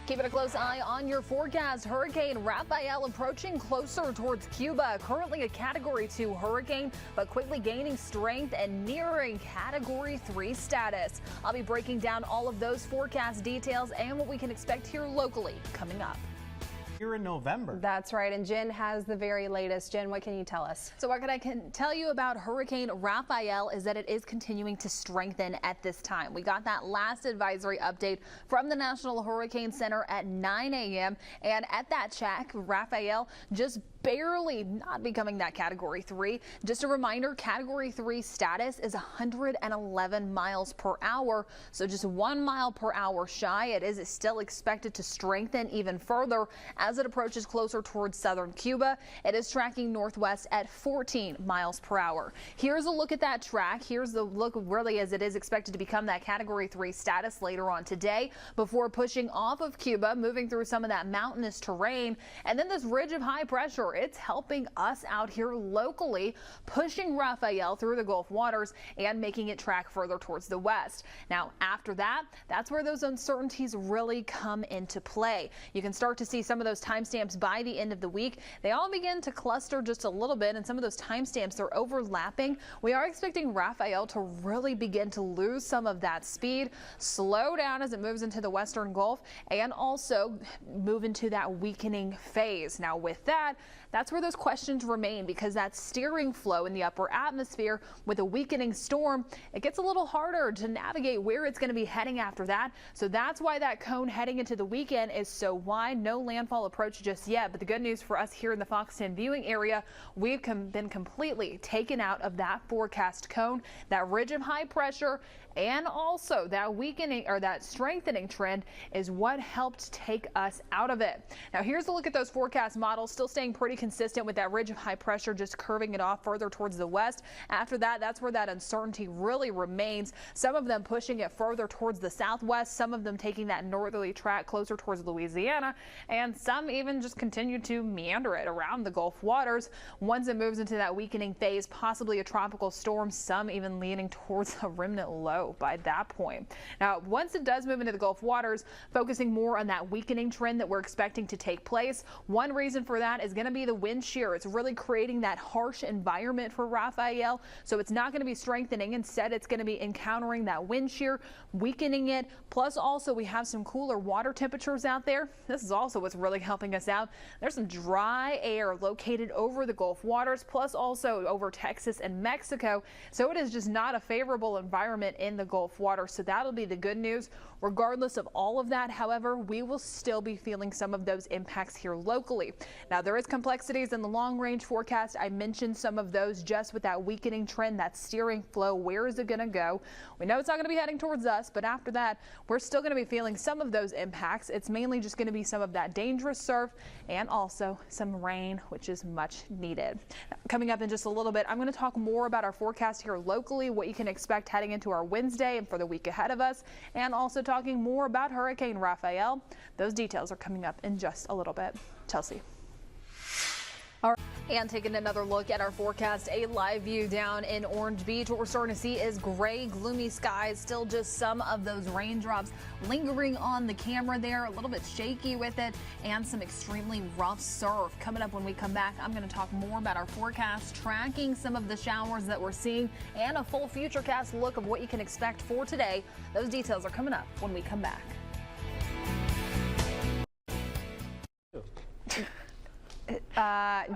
Keeping a close eye on your forecast, Hurricane Rafael approaching closer towards Cuba. Currently a Category 2 hurricane, but quickly gaining strength and nearing Category 3 status. I'll be breaking down all of those forecast details and what we can expect here locally coming up. Here in November. That's right, and Jen has the very latest. Jen, what can you tell us? So what I can tell you about Hurricane Rafael is that it is continuing to strengthen at this time. We got that last advisory update from the National Hurricane Center at 9 a.m. and at that check, Rafael just barely not becoming that Category 3. Just a reminder, Category 3 status is 111 miles per hour, so just 1 mile per hour shy. It is still expected to strengthen even further as it approaches closer towards southern Cuba. It is tracking northwest at 14 miles per hour. Here's a look at that track. Here's the look really as it is expected to become that Category 3 status later on today before pushing off of Cuba, moving through some of that mountainous terrain, and then this ridge of high pressure. It's helping us out here locally, pushing Rafael through the Gulf waters and making it track further towards the west. Now, after that, that's where those uncertainties really come into play. You can start to see some of those timestamps by the end of the week. They all begin to cluster just a little bit, and some of those timestamps are overlapping. We are expecting Rafael to really begin to lose some of that speed, slow down as it moves into the western Gulf, and also move into that weakening phase. Now, with that, that's where those questions remain, because that steering flow in the upper atmosphere with a weakening storm, it gets a little harder to navigate where it's going to be heading after that. So that's why that cone heading into the weekend is so wide. No landfall approach just yet, but the good news for us here in the Fox 10 viewing area, we've been completely taken out of that forecast cone. That ridge of high pressure and also that weakening or that strengthening trend is what helped take us out of it. Now here's a look at those forecast models, still staying pretty consistent with that ridge of high pressure, just curving it off further towards the west. After that, that's where that uncertainty really remains. Some of them pushing it further towards the southwest, some of them taking that northerly track closer towards Louisiana, and some even just continue to meander it around the Gulf waters. Once it moves into that weakening phase, possibly a tropical storm, some even leaning towards a remnant low by that point. Now, once it does move into the Gulf waters, focusing more on that weakening trend that we're expecting to take place. One reason for that is going to be the wind shear. It's really creating that harsh environment for Rafael, so it's not going to be strengthening. Instead, it's going to be encountering that wind shear, weakening it. Plus, also, we have some cooler water temperatures out there. This is also what's really helping us out. There's some dry air located over the Gulf waters, plus also over Texas and Mexico. So it is just not a favorable environment in the Gulf water. So that'll be the good news. Regardless of all of that, however, we will still be feeling some of those impacts here locally. Now, there is complexities in the long range forecast. I mentioned some of those just with that weakening trend, that steering flow. Where is it going to go? We know it's not going to be heading towards us, but after that, we're still going to be feeling some of those impacts. It's mainly just going to be some of that dangerous surf and also some rain, which is much needed. Now, coming up in just a little bit, I'm going to talk more about our forecast here locally, what you can expect heading into our Wednesday and for the week ahead of us, and also talking more about Hurricane Rafael. Those details are coming up in just a little bit. Chelsea. All right. And taking another look at our forecast, a live view down in Orange Beach. What we're starting to see is gray, gloomy skies, still just some of those raindrops lingering on the camera there, a little bit shaky with it, and some extremely rough surf. Coming up when we come back, I'm going to talk more about our forecast, tracking some of the showers that we're seeing, and a full futurecast look of what you can expect for today. Those details are coming up when we come back.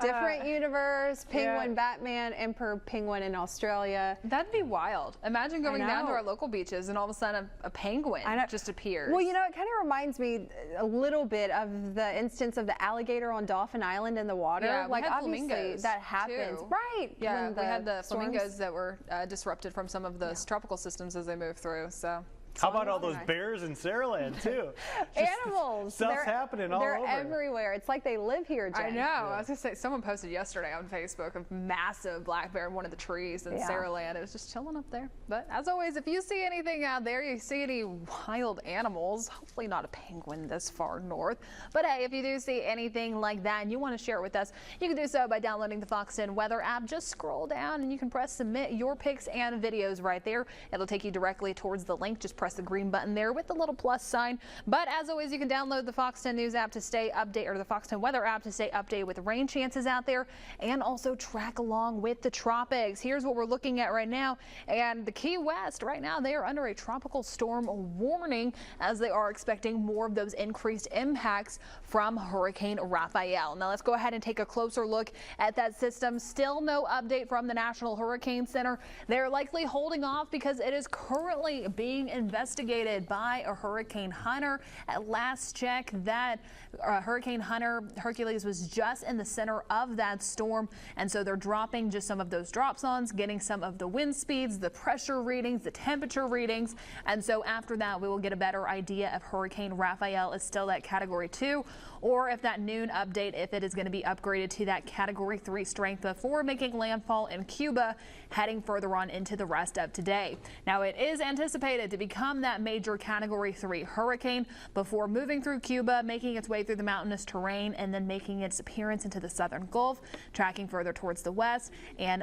Different universe, Penguin, Batman, Emperor Penguin in Australia. That'd be wild. Imagine going down to our local beaches and all of a sudden a penguin just appears. Well, you know, it kind of reminds me a little bit of the instance of the alligator on Dolphin Island in the water. Yeah, like obviously that happens. Too. Right. Yeah, we had the flamingos that were disrupted from some of those tropical systems as they move through. So. How about all those bears in Saraland, too? Animals. Stuff's happening all over. They're everywhere. It's like they live here, Jen. I know. Yeah. I was going to say, someone posted yesterday on Facebook a massive black bear in one of the trees in Saraland. It was just chilling up there. But as always, if you see anything out there, you see any wild animals, hopefully not a penguin this far north. But hey, if you do see anything like that and you want to share it with us, you can do so by downloading the Fox 10 Weather app. Just scroll down and you can press submit your pics and videos right there. It'll take you directly towards the link. Just press press the green button there with the little plus sign. But as always, you can download the Fox 10 News app to stay updated, or the Fox 10 Weather app to stay updated with rain chances out there, and also track along with the tropics. Here's what we're looking at right now, and the Key West right now, they are under a tropical storm warning as they are expecting more of those increased impacts from Hurricane Rafael. Now let's go ahead and take a closer look at that system. Still no update from the National Hurricane Center. They're likely holding off because it is currently being investigated by a hurricane hunter. At last check, that Hurricane Hunter Hercules was just in the center of that storm, and so they're dropping just some of those drop zones, getting some of the wind speeds, the pressure readings, the temperature readings, and so after that we will get a better idea if Hurricane Rafael is still at Category 2 or if that noon update, if it is going to be upgraded to that Category 3 strength before making landfall in Cuba, heading further on into the rest of today. Now it is anticipated to become that major Category 3 hurricane before moving through Cuba, making its way through the mountainous terrain, and then making its appearance into the southern Gulf, tracking further towards the west and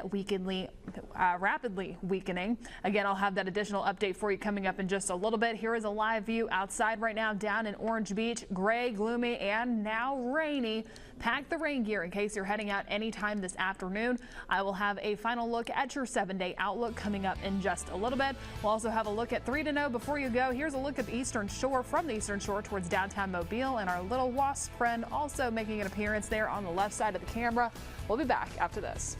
rapidly weakening. Again, I'll have that additional update for you coming up in just a little bit. Here is a live view outside right now down in Orange Beach. Gray, gloomy, and now rainy. Pack the rain gear in case you're heading out anytime this afternoon. I will have a final look at your 7-day outlook coming up in just a little bit. We'll also have a look at 3 to know before you go. Here's a look at the Eastern Shore, from the Eastern Shore towards downtown Mobile, and our little wasp friend also making an appearance there on the left side of the camera. We'll be back after this.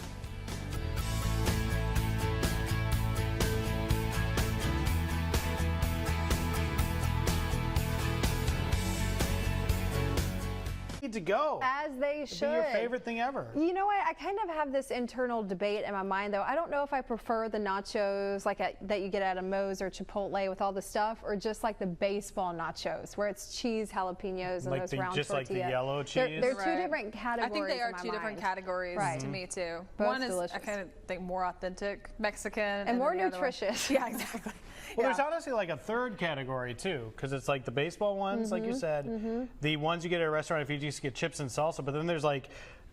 To go. As they It'd should. be your favorite thing ever. You know what? I kind of have this internal debate in my mind, though. I don't know if I prefer the nachos that you get at a Moe's or Chipotle with all the stuff, or just like the baseball nachos where it's cheese, jalapenos, and Like those the- round just like the tortilla. yellow They're cheese? two Right. different categories. I think they are in my two different mind. categories Right. to me too. Both One is, delicious. I kind of think, more authentic Mexican And more then the other one- nutritious. Yeah, exactly. Well, Yeah. there's honestly like a third category too, because it's like the baseball ones, like you said, the ones you get at a restaurant if you just get chips and salsa, but then there's like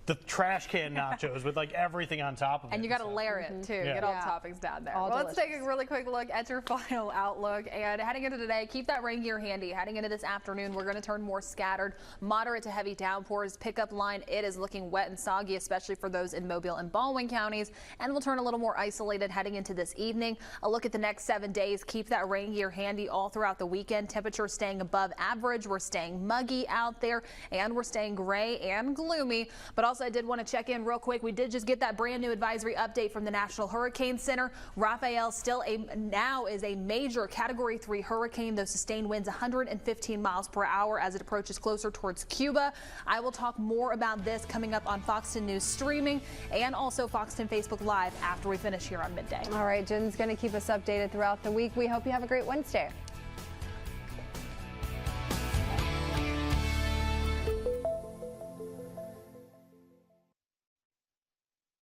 the trash can nachos with like everything on top of it. And you got to layer it too. Yeah. Get all Yeah. the toppings down there. All Well, let's take delicious. a really quick look at your final outlook. And heading into today, keep that rain gear handy. Heading into this afternoon, we're going to turn more scattered, moderate to heavy downpours. Pickup line, it is looking wet and soggy, especially for those in Mobile and Baldwin counties. And we'll turn a little more isolated heading into this evening. A look at the next 7 days. Keep that rain gear handy all throughout the weekend. Temperatures staying above average. We're staying muggy out there, and we're staying gray and gloomy. But also, I did want to check in real quick. We did just get that brand new advisory update from the National Hurricane Center. Rafael now is a major Category 3 hurricane. Those sustained winds 115 miles per hour as it approaches closer towards Cuba. I will talk more about this coming up on Fox 10 News streaming and also Fox 10 Facebook Live after we finish here on midday. All right, Jen's going to keep us updated throughout the week. We hope you have a great Wednesday.